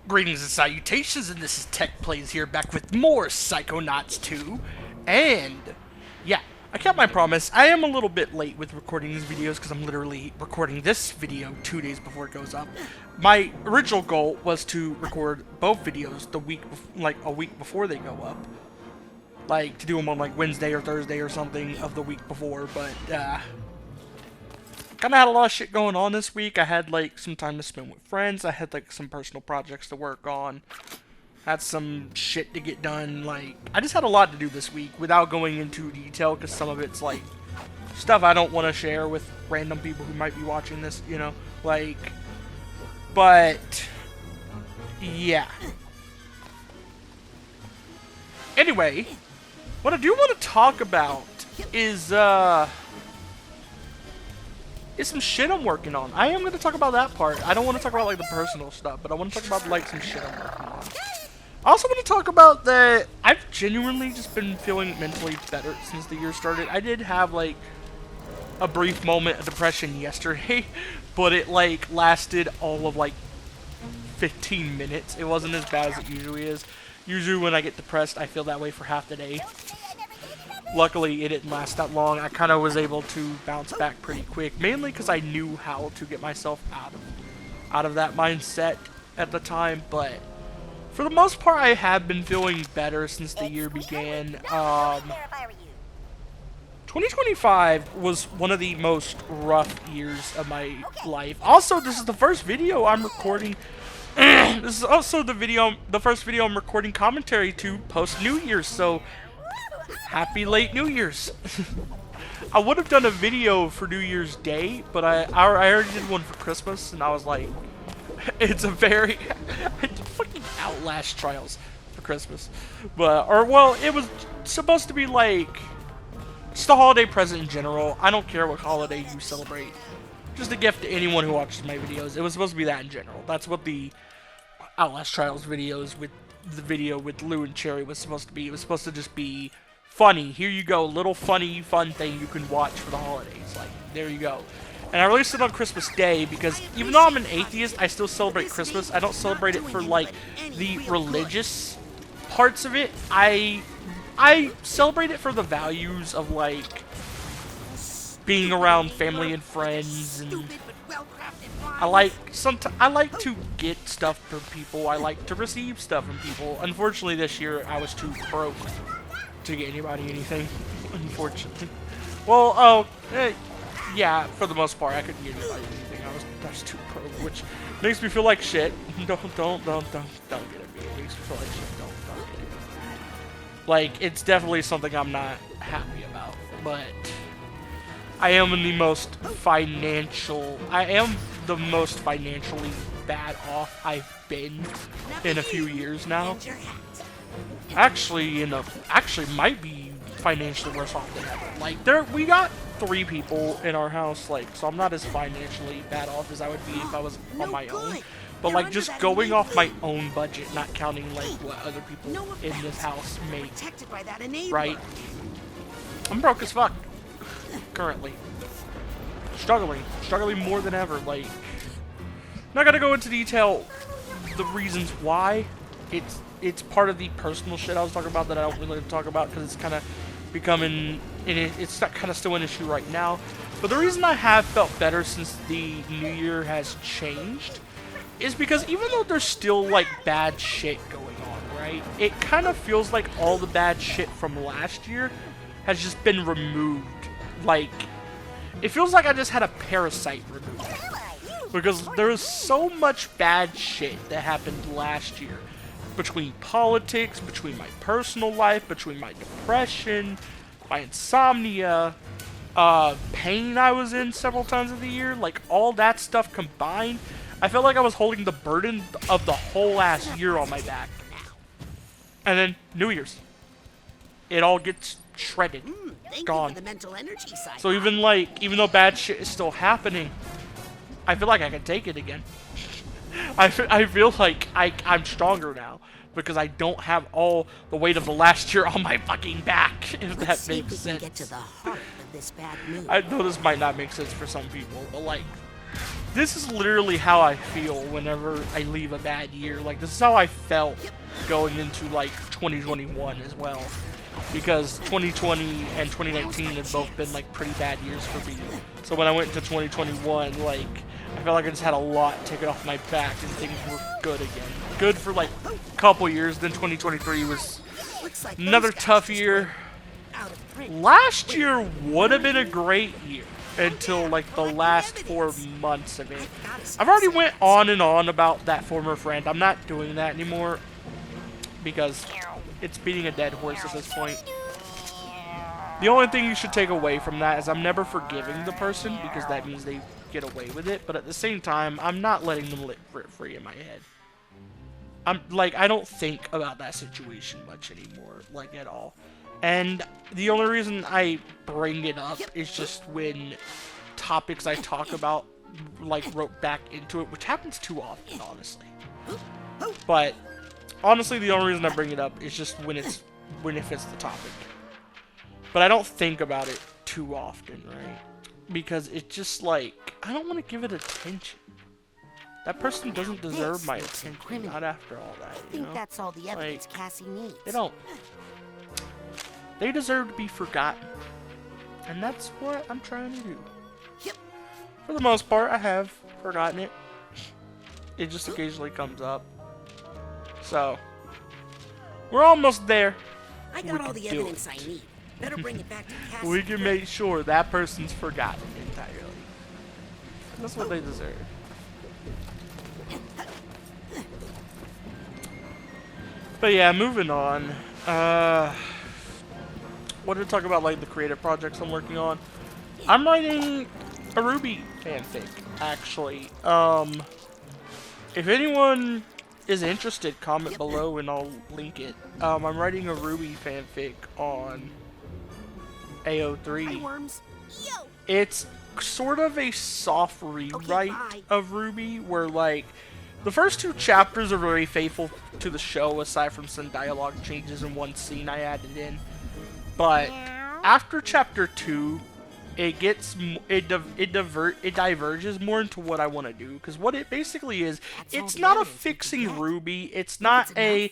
Greetings and salutations, and this is Tech Plays here, back with more Psychonauts 2, and, yeah, I kept my promise. I am a little bit late with recording these videos, because I'm literally recording this video 2 days before it goes up. My original goal was to record both videos a week before they go up. Like, to do them on, like, Wednesday or Thursday or something of the week before, but, kind of had a lot of shit going on this week. I had, like, some time to spend with friends. I had, like, some personal projects to work on. Had some shit to get done. Like, I just had a lot to do this week without going into detail, because some of it's, like, stuff I don't want to share with random people who might be watching this, you know? Like, but, yeah. Anyway, what I do want to talk about is some shit I'm working on. I am going to talk about that part. I don't want to talk about, like, the personal stuff, but I want to talk about, like, some shit I'm working on. I also want to talk about that I've genuinely just been feeling mentally better since the year started. I did have, like, a brief moment of depression yesterday, but it, like, lasted all of, like, 15 minutes. It wasn't as bad as it usually is. Usually when I get depressed, I feel that way for half the day. Luckily, it didn't last that long. I kind of was able to bounce back pretty quick, mainly because I knew how to get myself out of that mindset at the time. But for the most part, I have been feeling better since the year began. 2025 was one of the most rough years of my life. Also, this is the first video I'm recording. This is also the first video I'm recording commentary to post New Year's. So, happy late New Year's. I would have done a video for New Year's Day, but I already did one for Christmas, and I was like, it's a very I did fucking Outlast Trials for Christmas, but it was supposed to be like just a holiday present in general. I don't care what holiday you celebrate, just a gift to anyone who watches my videos. It was supposed to be that in general. That's what the Outlast Trials videos with the video with Lou and Cherry was supposed to be. It was supposed to just be funny. Here you go, little funny, fun thing you can watch for the holidays. Like, there you go. And I released it on Christmas Day because even though I'm an atheist, I still celebrate Christmas. I don't celebrate it for, like, the religious parts of it. I celebrate it for the values of, like, being around family and friends, and I like to get stuff from people. I like to receive stuff from people. Unfortunately, this year I was too broke to get anybody anything. Unfortunately, well, yeah, for the most part, I couldn't get anybody anything. I was too broke, which makes me feel like shit. Don't get at me. It makes me feel like shit. Don't get it. Like, it's definitely something I'm not happy about, but I am the most financially bad off I've been in a few years now. Actually might be financially worse off than ever. Like, we got 3 people in our house, like, so I'm not as financially bad off as I would be if I was on my own. But, like, just going off my own budget, not counting, like, what other people in this house make, right? I'm broke as fuck, currently. Struggling more than ever. Like, not gonna go into detail the reasons why. It's part of the personal shit I was talking about that I don't really talk about because it's kind of becoming, it's kind of still an issue right now. But the reason I have felt better since the new year has changed is because even though there's still, like, bad shit going on, right? It kind of feels like all the bad shit from last year has just been removed. Like, it feels like I just had a parasite removed. Because there was so much bad shit that happened last year. Between politics, between my personal life, between my depression, my insomnia, pain I was in several times of the year. Like, all that stuff combined, I felt like I was holding the burden of the whole last year on my back. And then, New Year's. It all gets shredded. Gone. So even though bad shit is still happening, I feel like I can take it again. I feel like I'm stronger now because I don't have all the weight of the last year on my fucking back, if that makes sense. I know this might not make sense for some people, but, like, this is literally how I feel whenever I leave a bad year. Like, this is how I felt going into, like, 2021 as well. Because 2020 and 2019 have both been, like, pretty bad years for me. So when I went into 2021, like, I felt like I just had a lot taken off my back and things were good again. Good for, like, a couple years. Then 2023 was another tough year. Last year would have been a great year until, like, the last 4 months of it. I've already went on and on about that former friend. I'm not doing that anymore because it's beating a dead horse at this point. The only thing you should take away from that is I'm never forgiving the person because that means they get away with it. But at the same time, I'm not letting them live free in my head. I don't think about that situation much anymore, like, at all. And the only reason I bring it up is just when topics I talk about, like, rope back into it, which happens too often, honestly. But honestly, the only reason I bring it up is just when it fits the topic. But I don't think about it too often, right? Because it's just like, I don't want to give it attention. That person doesn't deserve my attention, not after all that, you know? I think that's all the evidence Cassie needs. They don't. They deserve to be forgotten. And that's what I'm trying to do. For the most part, I have forgotten it. It just occasionally comes up. So, we're almost there. I got all the evidence I need. Better bring it back to Cassie. We can make sure that person's forgotten entirely. That's what they deserve. But yeah, moving on. Wanted to talk about, like, the creative projects I'm working on. I'm writing a Ruby fanfic, actually. If anyone is interested, comment below and I'll link it. I'm writing a Ruby fanfic on AO3. It's sort of a soft rewrite of Ruby, where, like, the first 2 chapters are very faithful to the show, aside from some dialogue changes and one scene I added in. But after chapter 2, it diverges more into what I want to do. Because what it basically is, it's not a fixing Ruby. It's not a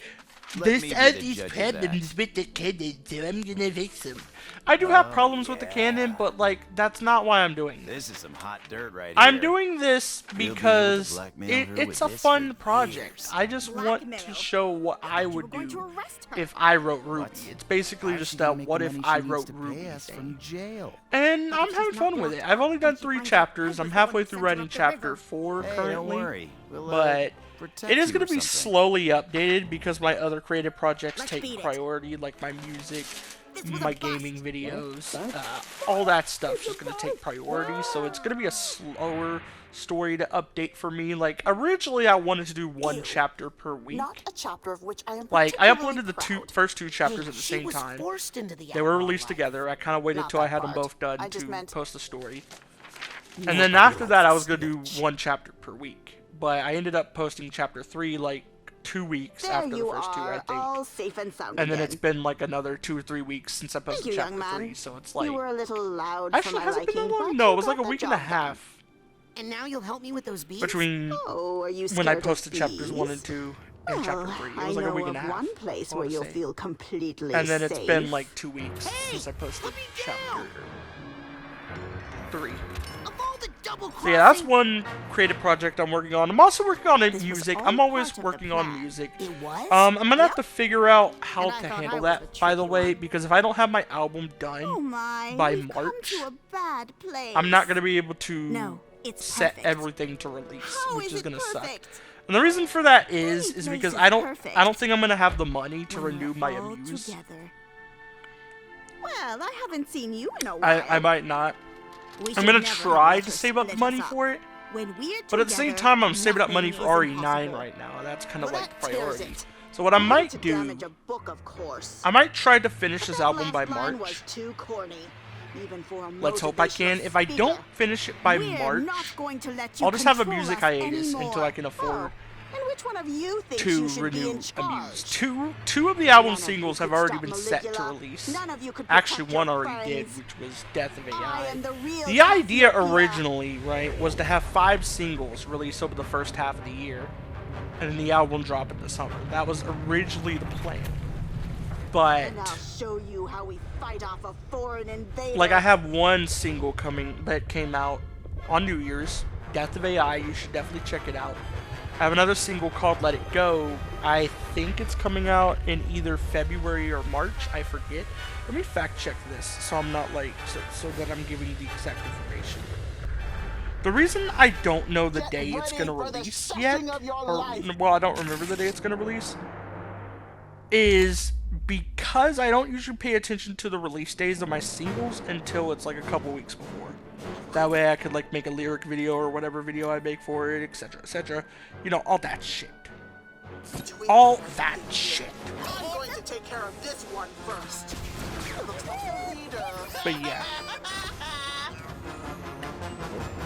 there's all these problems with the canon, so I'm gonna fix them. I do have problems with the canon, but, like, that's not why I'm doing this. This is some hot dirt right here. I'm doing this because it's a fun project. I just want to show what I would do if I wrote Ruby. It's basically just a what if I wrote Ruby thing. And I'm having fun with it. I've only done 3 chapters. I'm halfway through writing chapter 4 currently. But it is going to be slowly updated because my other creative projects take priority, like my music, my gaming videos, all that stuff's just going to take priority, so it's going to be a slower story to update for me. Like, originally I wanted to do 1 chapter per week. Not a chapter of which I am like, I uploaded the first 2 chapters at the same time. They were released together. I kind of waited till I had them both done to post the story. And then after that I was going to do 1 chapter per week. But I ended up posting chapter 3, like, 2 weeks after the first 2, I think. All safe and sound and then again. it's been, like, another 2 or 3 weeks since I posted chapter 3, so it's like... You were a little loud actually, for my has it been that liking, long? but No, you it was like a got the week and a job done. half And now you'll help me with those bees? between are you when I scared of posted chapters bees? 1 and 2 and chapter 3. It was like a week and a half. I know of one place I where wanna you'll say. feel completely And then it's safe. been, like, 2 weeks since I posted chapter 3. So yeah, that's 1 creative project I'm working on. I'm also working on music. I'm always working on music. I'm gonna have to figure out how to handle that, by the way, because if I don't have my album done by March, I'm not gonna be able to set everything to release, which is gonna suck. And the reason for that is because I don't think I'm gonna have the money to renew my Amuse. Well, I haven't seen you in a while. I might not. I'm gonna try to save up money for it, but at the same time I'm saving up money for RE9 right now, and that's kind of like priority. So what I might do, I might try to finish this album by March. Let's hope I can. If I don't finish it by March, I'll just have a music hiatus until I can afford And which one of you thinks to you should be renew in charge? Amuse. Two of the album None of singles you have could already stop been set to Maligula. release. None of you could Actually, protect one your already did, friends. which was Death of I AI. am the real The idea champion. originally, right, was to have 5 singles released over the first half of the year, and then the album drop in the summer. That was originally the plan. But And I'll show you how we fight off a foreign invader. like, I have one single coming that came out on New Year's, Death of AI. You should definitely check it out. I have another single called Let It Go. I think it's coming out in either February or March. I forget. Let me fact check this so I'm not like, so that I'm giving you the exact information. The reason I don't know the day it's going to release yet, or, well, I don't remember the day it's going to release, is because I don't usually pay attention to the release days of my singles until it's like a couple weeks before. That way I could like make a lyric video or whatever video I make for it, etc, etc. You know, all that shit. All that shit. I'm going to take care of this one first. Looks like a leader. But yeah.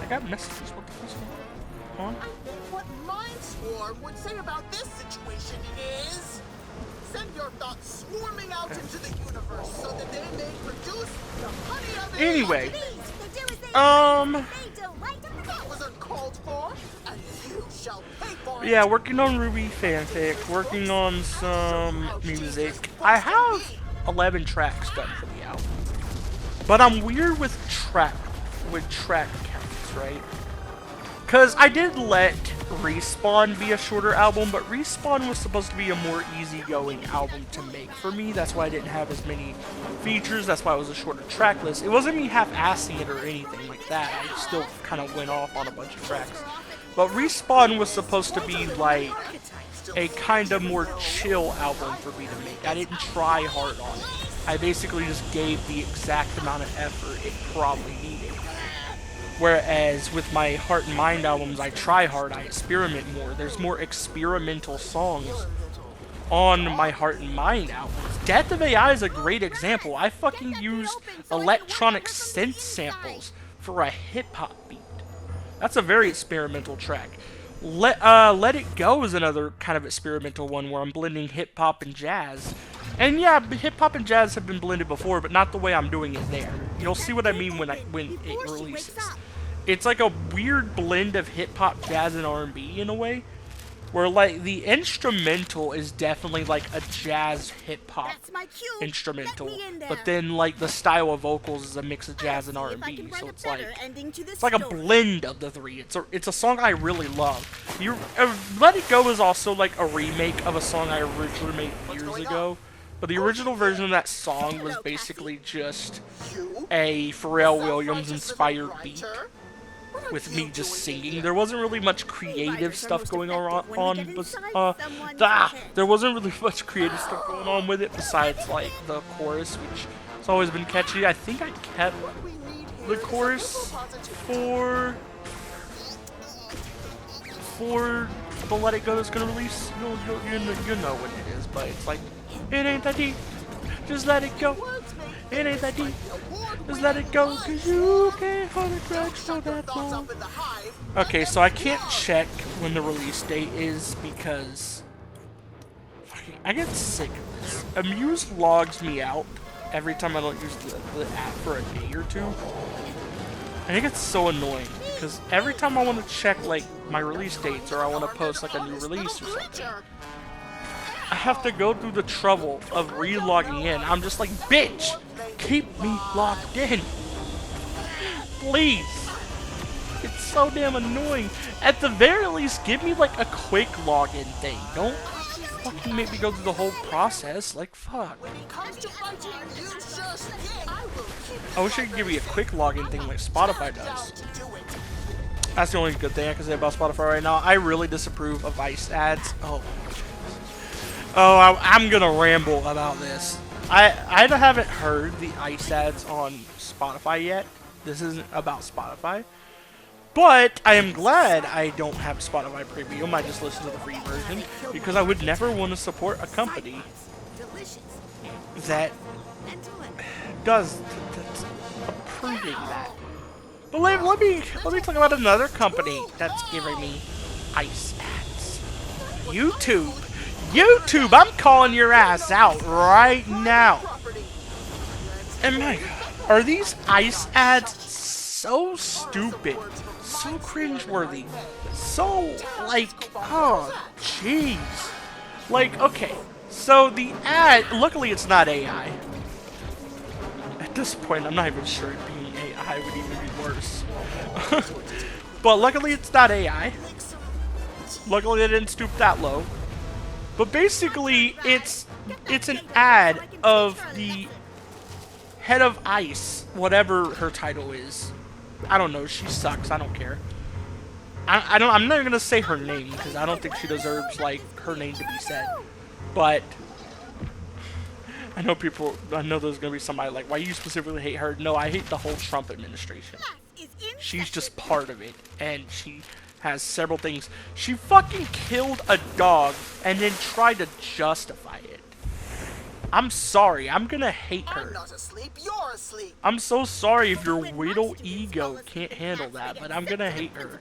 I got messages. What the fuck's going on? I think what Mindswarm would say about this situation is... Send your thoughts swarming out into the universe so that they may produce the honey of it. Anyway. That was uncalled for, and you shall pay for it. Yeah, working on Ruby fanfic, working on some music. I have 11 tracks done for the album. But I'm weird with track counts, right? Because I did let Respawn be a shorter album, but Respawn was supposed to be a more easygoing album to make for me. That's why I didn't have as many features. That's why it was a shorter track list. It wasn't me half-assing it or anything like that. I still kind of went off on a bunch of tracks. But Respawn was supposed to be like a kind of more chill album for me to make. I didn't try hard on it. I basically just gave the exact amount of effort it probably needed. Whereas with my Heart and Mind albums, I try hard, I experiment more. There's more experimental songs on my Heart and Mind albums. Death of AI is a great example. I fucking used electronic synth samples for a hip-hop beat. That's a very experimental track. Let It Go is another kind of experimental one where I'm blending hip-hop and jazz. And yeah, hip-hop and jazz have been blended before, but not the way I'm doing it there. You'll see what I mean when it releases. It's like a weird blend of hip-hop, jazz, and R&B in a way. Where, like, the instrumental is definitely, like, a jazz hip-hop instrumental. But then, like, the style of vocals is a mix of jazz and R&B. So it's like a blend of the three. It's a song I really love. Let It Go is also, like, a remake of a song I originally made years ago. But the original version of that song was basically just a Pharrell Williams-inspired beat with me just singing. There wasn't really much creative stuff going on, there wasn't really much creative stuff going on with it besides, like, the chorus, which has always been catchy. I think I kept the chorus for the Let It Go that's gonna release. You know what it is, but it's like, it ain't that deep, just let it go. It ain't that deep, just let it go, cause you can't hold a grudge for that long. Okay, so I can't check when the release date is because I get sick of this. Amuse logs me out every time I don't use the app for a day or two. And it gets so annoying because every time I want to check like my release dates or I want to post like a new release or something, I have to go through the trouble of re-logging in. I'm just like, bitch, keep me logged in. Please. It's so damn annoying. At the very least, give me like a quick login thing. Don't fucking make me go through the whole process. Like, fuck. I wish I could give you a quick login thing like Spotify does. That's the only good thing I can say about Spotify right now. I really disapprove of Ice ads. I'm gonna ramble about this. I haven't heard the Ice ads on Spotify yet. This isn't about Spotify. But I am glad I don't have Spotify Premium. I just listen to the free version because I would never want to support a company that does approving that. But let me talk about another company that's giving me Ice ads. YouTube. YouTube, I'm calling your ass out right now. And my God, are these ICE ads so stupid, so cringeworthy, so like, oh, jeez. Like, okay, so the ad, luckily it's not AI. At this point, I'm not even sure it being AI would even be worse. But luckily it's not AI. Luckily they didn't stoop that low. But basically, it's an ad of the head of ICE, whatever her title is. I don't know, she sucks, I don't care. I'm not gonna say her name, because I don't think she deserves, like, her name to be said. But I know there's gonna be somebody like, why you specifically hate her? No, I hate the whole Trump administration. She's just part of it, and she has several things. She fucking killed a dog and then tried to justify it. I'm sorry, I'm gonna hate her. I'm not asleep, you're asleep. I'm so sorry if your little ego can't handle that, but I'm gonna hate her.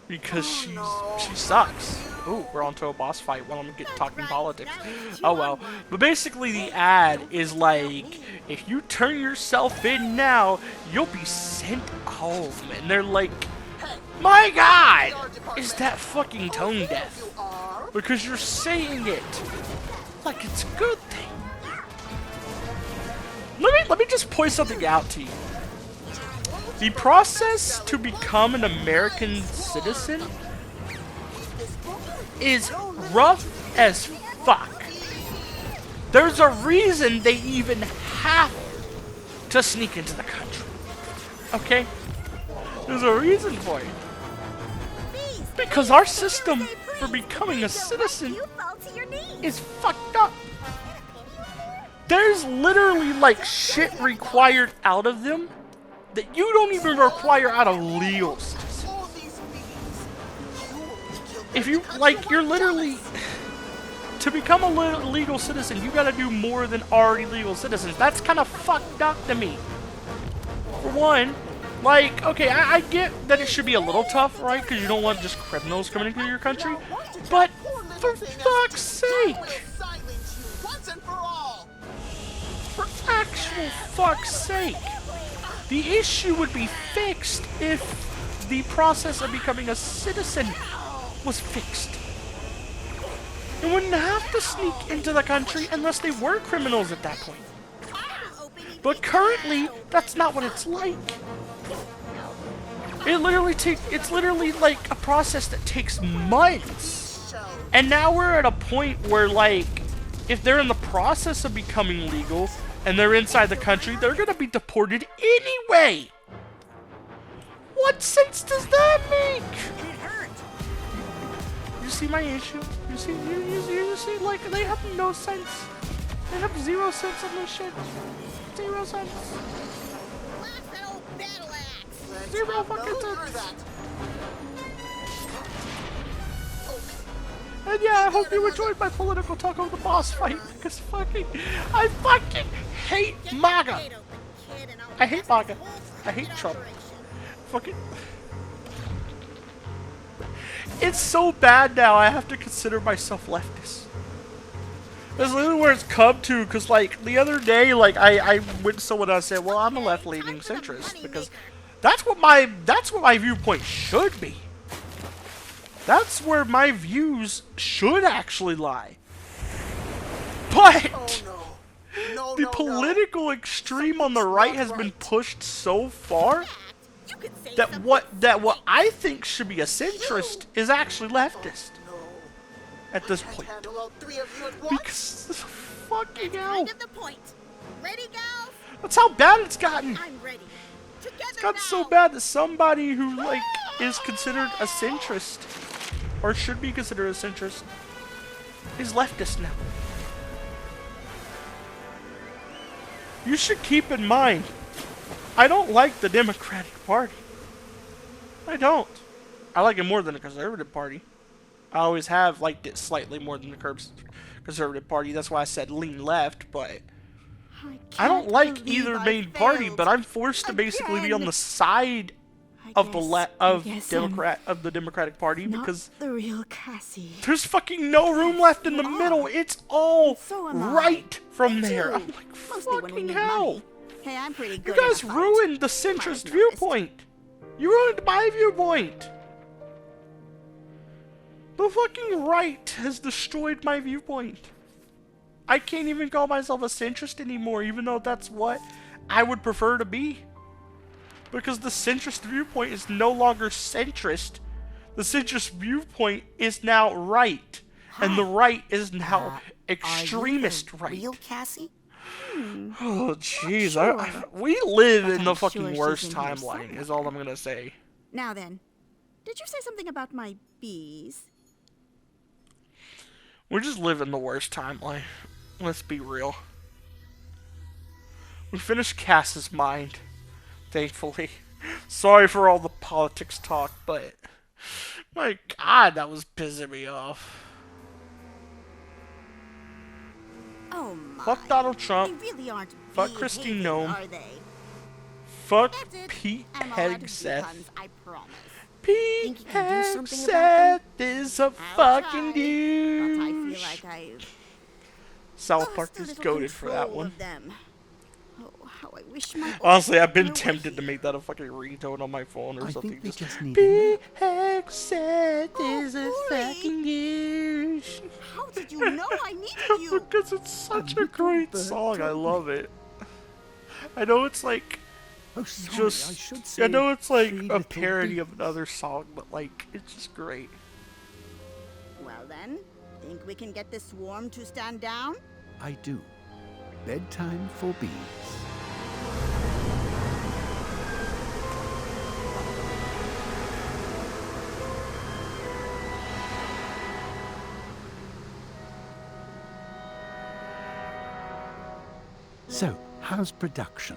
Because she sucks. Ooh, we're onto a boss fight. Well, I'm gonna get talking politics. Oh well. But basically the ad is like, if you turn yourself in now, you'll be sent home. And they're like, my God! Is that fucking tone deaf? Because you're saying it like it's a good thing. Let me just point something out to you. The process to become an American citizen is rough as fuck. There's a reason they even have to sneak into the country. Okay? There's a reason for it. Because our system for becoming a citizen is fucked up. There's literally like shit required out of them that you don't even require out of legal citizens. If you, like, you're literally, to become a legal citizen, you gotta do more than already legal citizens. That's kind of fucked up to me. For one, like, okay, I get that it should be a little tough, right? Because you don't want just criminals coming into your country. But, for fuck's sake! For actual fuck's sake! The issue would be fixed if the process of becoming a citizen was fixed. They wouldn't have to sneak into the country unless they were criminals at that point. But currently, that's not what it's like. It's literally like a process that takes months. And now we're at a point where, like, if they're in the process of becoming legal and they're inside the country, they're gonna be deported anyway. What sense does that make? You see my issue? You see, like, they have no sense. They have 0 sense on this shit. 0 sense. 0 fucking sense. And yeah, I hope you enjoyed my political talk over the boss fight, because I fucking hate MAGA. I hate MAGA. I hate Trump. Fucking. It's so bad now, I have to consider myself leftist. That's literally where it's come to, because, like, the other day, like, I went to someone and I said, well, I'm a left-leaning centrist, because that's what my viewpoint should be. That's where my views should actually lie. But the political extreme on the right has been pushed so far that what I think should be a centrist is actually leftist at this point. Because fucking hell. That's how bad it's gotten. It's gotten so bad that somebody who, like, is considered a centrist, or should be considered a centrist, is leftist now. You should keep in mind, I don't like the Democratic Party. I don't. I like it more than the Conservative Party. I always have liked it slightly more than the Conservative Party. That's why I said lean left, but I don't like either main party, but I'm forced to basically be on the side of the guess of the Democratic Party not because the real Cassie. there's fucking no room left in the middle. It's all So am I. right from Me there. too. I'm like, Mostly when we fucking need hell. money. Hey, I'm pretty You good in a guys fight. ruined the centrist I've noticed. viewpoint. You ruined my viewpoint. The fucking right has destroyed my viewpoint. I can't even call myself a centrist anymore, even though that's what I would prefer to be. Because the centrist viewpoint is no longer centrist. The centrist viewpoint is now right. And the right is now extremist right. Real Cassie? Oh, jeez. sure. We live But in the I'm sure fucking she's worst in here timeline, is all I'm gonna say. Now then, did you say something about my bees? We're just living the worst timeline. Let's be real. We finished Cass's mind, thankfully. Sorry for all the politics talk, but my God, that was pissing me off. Oh my. Fuck Donald They Trump. really aren't Fuck Christine behaving, Nome. are they? Fuck That's it. Pete I'm allowed to do Hegseth. puns, I promise. Pete Think you can do something about Hegseth is a I'll fucking try, But I douche. feel like I've South Park lost a is little goated for that control one. of them. Oh, how I wish my Honestly, I've been old tempted to were make that a fucking ringtone on my phone or I something. think they just need Pete Hegseth Oh, is a Uri. fucking douche. here. How did you know I needed you? Because it's such a great song. I love it. I know it's like Oh, sorry, I just. should say I know it's like Three a Little parody of Bees. another song, but like it's just great. Well then, think we can get this swarm to stand down? I do. Bedtime for bees. So, how's production?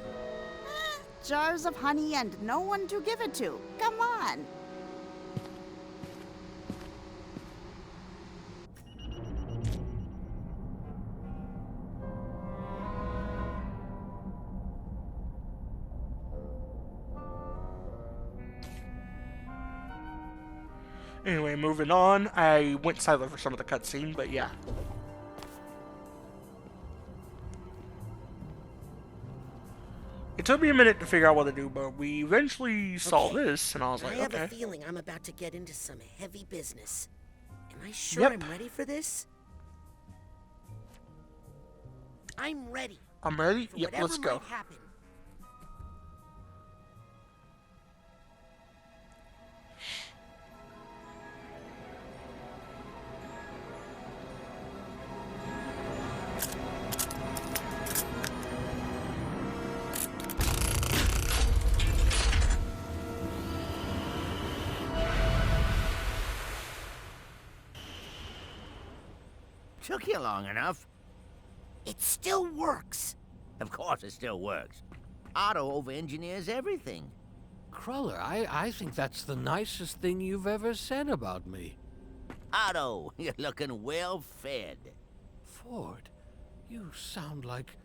Jars of honey and no one to give it to. Come on. Anyway, moving on. I went silent for some of the cutscene, but yeah. It took me a minute to figure out what to do, but we eventually saw Okay. this, and I was I like, have a okay. feeling I'm about to get into some heavy business. Am I sure Yep. I'm ready for this? I'm ready I'm ready? for Yep, whatever let's go. might happen. Took you long enough. It still works. Of course it still works. Otto over-engineers everything. Cruller, I think that's the nicest thing you've ever said about me. Otto, you're looking well fed. Ford, you sound like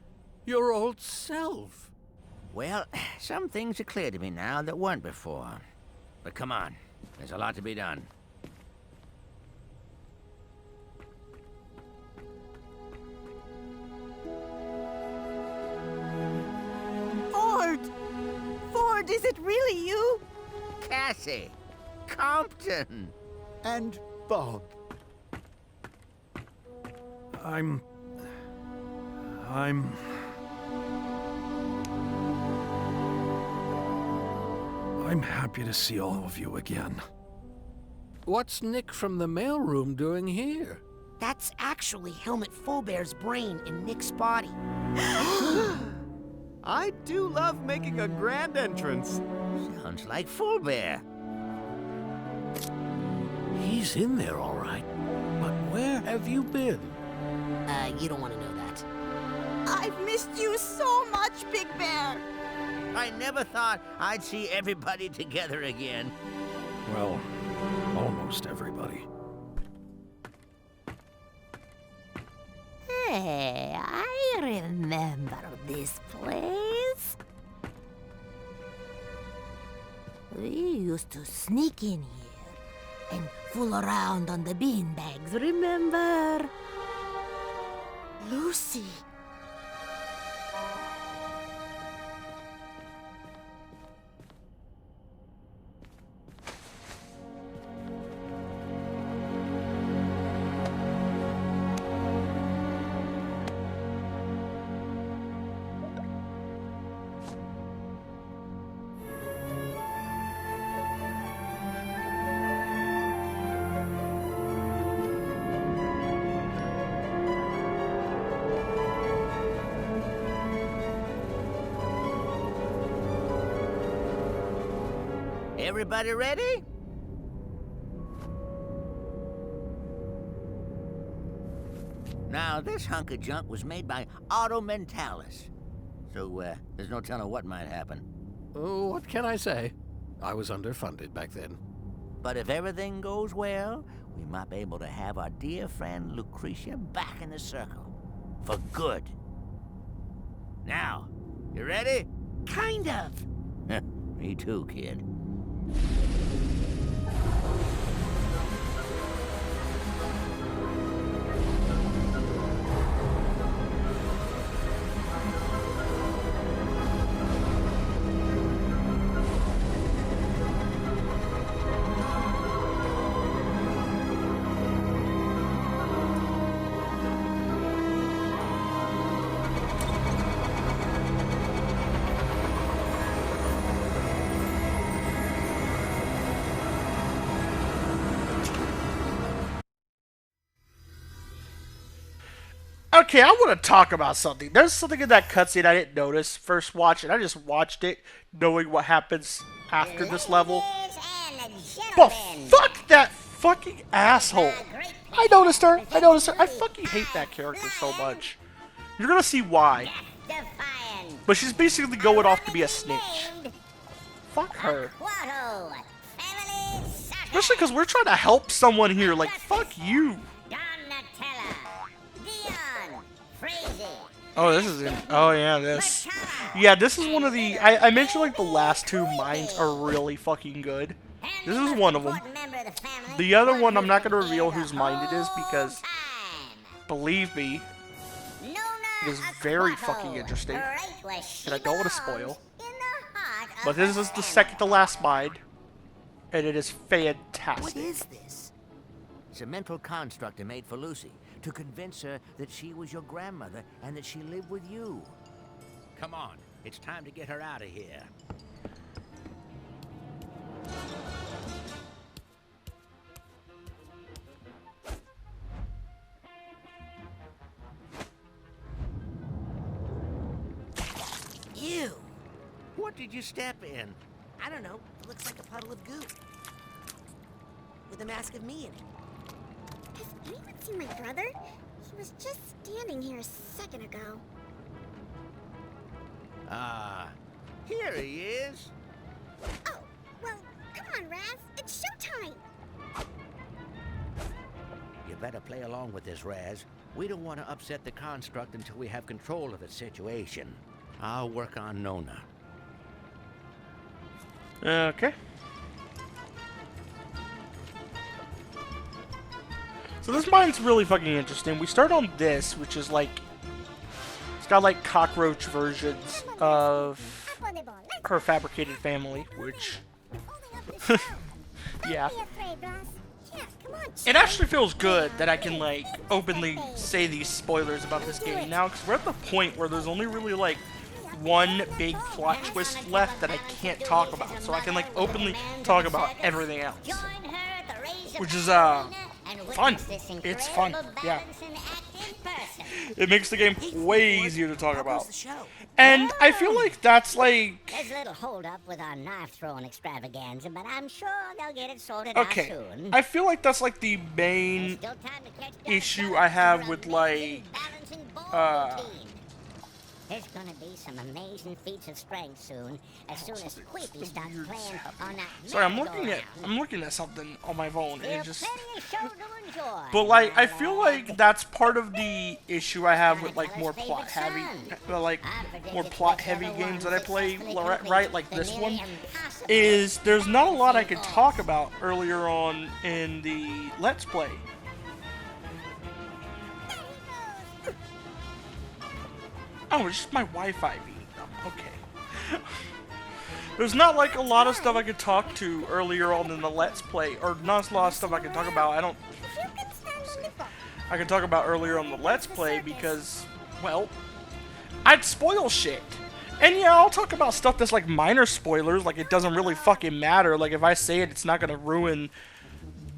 your old self. Well, some things are clear to me now that weren't before. But come on, there's a lot to be done. Ford! Ford, is it really you? Cassie! Compton! And Bob. I'm happy to see all of you again. What's Nick from the mailroom doing here? That's actually Helmet Fullbear's brain in Nick's body. I do love making a grand entrance. Sounds like Full Bear. He's in there, all right. But where have you been? You don't want to know that. I've missed you so much, Big Bear. I never thought I'd see everybody together again. Well, almost everybody. Hey, I remember this place. We used to sneak in here and fool around on the beanbags, remember? Lucy. Everybody ready? Now, this hunk of junk was made by Auto Mentalis. So, there's no telling what might happen. Oh, what can I say? I was underfunded back then. But if everything goes well, we might be able to have our dear friend Lucretia back in the circle. For good. Now, you ready? Kind of. Me too, kid. Okay, I want to talk about something. There's something in that cutscene I didn't notice first watch, and I just watched it knowing what happens after this level. But fuck that fucking asshole. I noticed her. I fucking hate that character so much. You're gonna see why. But she's basically going off to be a snitch. Fuck her. Especially because we're trying to help someone here. Like, fuck you. Oh, this is oh yeah, this. Yeah, this is one of the. I mentioned like the last two mines are really fucking good. This is one of them. The other one, I'm not going to reveal whose mine it is because, believe me, it is very fucking interesting. And I don't want to spoil. But this is the second to last mine, and it is fantastic. What is this? It's a mental construct I made for Lucy to convince her that she was your grandmother and that she lived with you. Come on, it's time to get her out of here. Ew. What did you step in? I don't know. It looks like a puddle of goo. With a mask of me in it. Has anyone seen my brother? He was just standing here a second ago. Ah, here he is. Oh, well, come on, Raz. It's showtime. You better play along with this, Raz. We don't want to upset the construct until we have control of the situation. I'll work on Nona. Okay. So this mine's really fucking interesting. We start on this, which is like, it's got like cockroach versions of her fabricated family, which, yeah. It actually feels good that I can like openly say these spoilers about this game now, because we're at the point where there's only really like one big plot twist left that I can't talk about, so I can like openly talk about everything else, which is fun. It's fun, yeah. It makes the game way easier to talk about, and I feel like that's like. There's a little hold up with our knife throwing extravaganza, but I'm sure they'll get it sorted out soon. I feel like that's like the main There's gonna be some amazing feats of strength soon, as soon as Queepy starts playing on that Sorry, I'm merry-go-round. looking at something on my phone and it There's just. plenty of show to enjoy. But like, I feel like that's part of the issue I have with like more plot heavy games that I play. Right, like this one, is there's not a lot I could talk about earlier on in the Let's Play. Oh, it's just my Wi-Fi being dumb. Okay. There's not like a lot of stuff I could talk to earlier on in the Let's Play, or not a lot of stuff I can talk about. I can talk about earlier on the Let's Play because, well, I'd spoil shit. And yeah, I'll talk about stuff that's like minor spoilers, like it doesn't really fucking matter. Like if I say it, it's not gonna ruin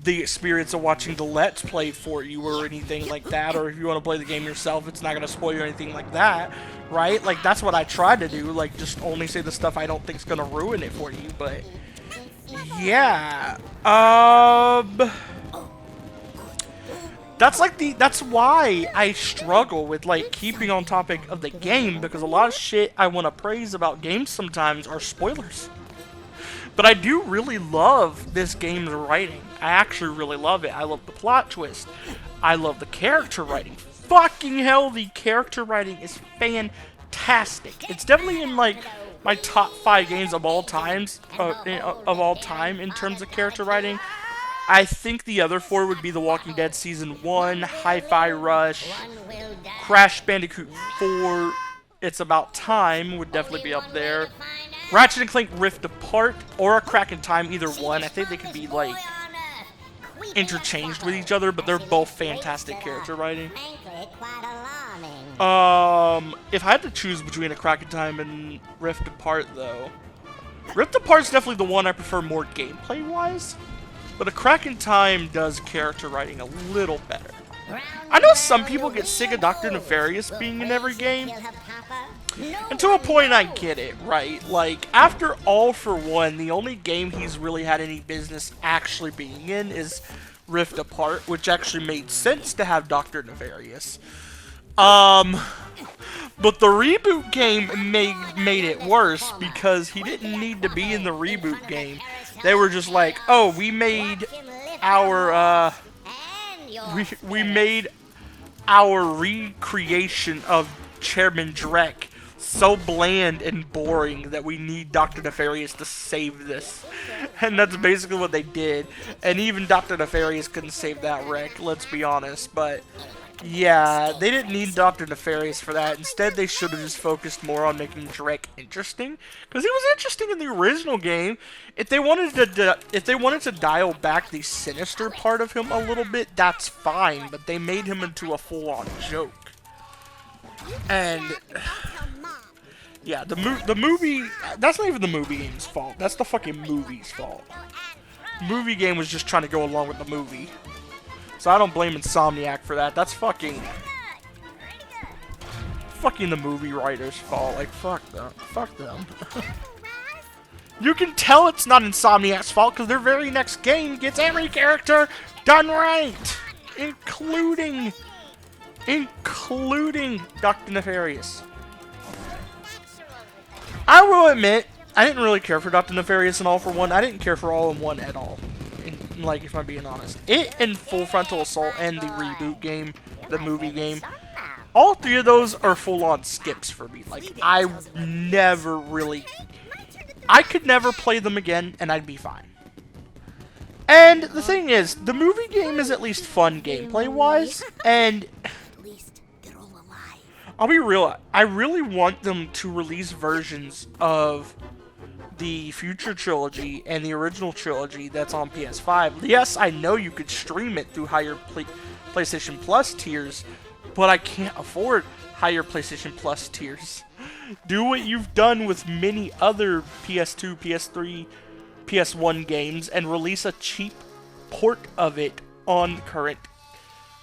the experience of watching the Let's Play for you or anything like that, or if you want to play the game yourself, it's not going to spoil you or anything like that, right? Like, that's what I try to do, like, just only say the stuff I don't think is going to ruin it for you, but, yeah, that's why I struggle with, like, keeping on topic of the game, because a lot of shit I want to praise about games sometimes are spoilers. But I do really love this game's writing. I actually really love it. I love the plot twist. I love the character writing. Fucking hell, the character writing is fantastic. It's definitely in like my top 5 games of all times, in terms of character writing. I think the other 4 would be The Walking Dead Season 1, Hi-Fi Rush, Crash Bandicoot 4, It's About Time would definitely be up there. Ratchet & Clank Rift Apart or A Crack in Time, either one. I think they could be like interchanged with each other, but they're both fantastic character writing. If I had to choose between A Crack in Time and Rift Apart, though, Rift Apart's definitely the one I prefer more gameplay-wise, but A Crack in Time does character writing a little better. I know some people get sick of Dr. Nefarious being in every game, and to a point I get it, right? Like, after All for One, the only game he's really had any business actually being in is Rift Apart, which actually made sense to have Dr. Nefarious. But the reboot game made it worse because he didn't need to be in the reboot game. They were just like, oh, we made our, we made our recreation of Chairman Drek so bland and boring that we need Dr. Nefarious to save this. And that's basically what they did. And even Dr. Nefarious couldn't save that wreck, let's be honest. But yeah, they didn't need Dr. Nefarious for that. Instead, they should have just focused more on making Drek interesting, because he was interesting in the original game. If they wanted to dial back the sinister part of him a little bit, that's fine. But they made him into a full-on joke. And yeah, the movie, that's not even the movie game's fault. That's the fucking movie's fault. Movie game was just trying to go along with the movie. So I don't blame Insomniac for that. That's fucking the movie writer's fault. Like, fuck them. Fuck them. You can tell it's not Insomniac's fault because their very next game gets every character done right. Including Dr. Nefarious. I will admit, I didn't really care for Dr. Nefarious in All for One. I didn't care for All in One at all. Like, if I'm being honest. It and Full Frontal Assault and the reboot game, the movie game, all 3 of those are full-on skips for me. Like, I could never play them again, and I'd be fine. And the thing is, the movie game is at least fun gameplay-wise, and I'll be real, I really want them to release versions of the future trilogy and the original trilogy that's on PS5. Yes, I know you could stream it through higher PlayStation Plus tiers, but I can't afford higher PlayStation Plus tiers. Do what you've done with many other PS2, PS3, PS1 games and release a cheap port of it on the current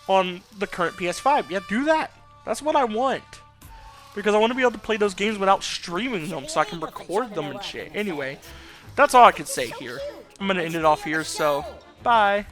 PS5. Yeah, do that. That's what I want. Because I want to be able to play those games without streaming them so I can record them and shit. Anyway, that's all I can say here. I'm going to end it off here, so bye.